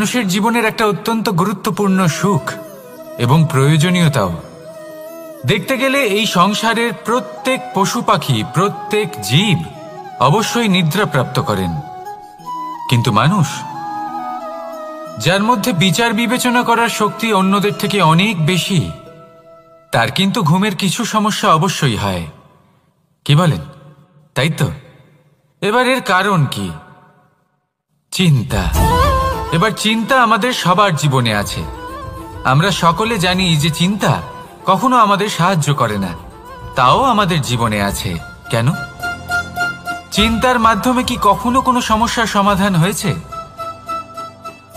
মানুষের জীবনের একটা অত্যন্ত গুরুত্বপূর্ণ সুখ এবং প্রয়োজনীয়তাও। দেখতে গেলে এই সংসারের প্রত্যেক পশু পাখি, প্রত্যেক জীব অবশ্যই নিদ্রা প্রাপ্ত করেন, কিন্তু মানুষ, যার মধ্যে বিচার বিবেচনা করার শক্তি অন্যদের থেকে অনেক বেশি, তার কিন্তু ঘুমের কিছু সমস্যা অবশ্যই হয়। কি বলেন, তাই তো? এবার এর কারণ কি? চিন্তা। এবার চিন্তা আমাদের সবার জীবনে আছে। আমরা সকলে জানি যে চিন্তা কখনো আমাদের সাহায্য করে না, তাও আমাদের জীবনে আছে। কেন? চিন্তার মাধ্যমে কি কখনো কোনো সমস্যার সমাধান হয়েছে?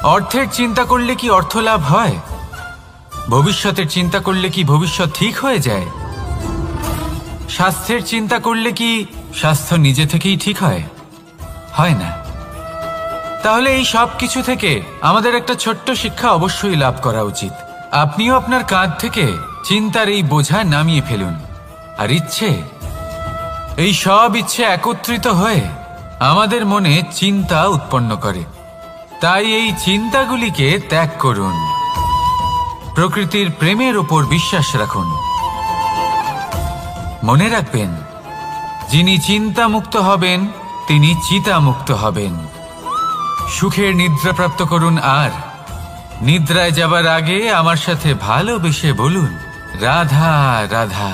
অর্থের চিন্তা করলে কি অর্থ লাভ হয়? ভবিষ্যতের চিন্তা করলে কি ভবিষ্যৎ ঠিক হয়ে যায়? স্বাস্থ্যের চিন্তা করলে কি স্বাস্থ্য নিজে থেকেই ঠিক হয়? হয় না। তাহলে এই সব কিছু থেকে আমাদের একটা ছোট্ট শিক্ষা অবশ্যই লাভ করা উচিত। আপনিও আপনার কাঁধ থেকে চিন্তার এই বোঝা নামিয়ে ফেলুন। আর এই সব ইচ্ছে একত্রিত হয়ে আমাদের মনে চিন্তা উৎপন্ন করে। তাই এই চিন্তাগুলিকে ত্যাগ করুন। প্রকৃতির প্রেমের ওপর বিশ্বাস রাখুন। মনে রাখবেন, যিনি চিন্তামুক্ত হবেন তিনি চিতামুক্ত হবেন। সুখের নিদ্রা প্রাপ্ত করুন, আর নিদ্রায় যাবার আগে আমার সাথে ভালোবেসে বলুন, রাধা রাধা।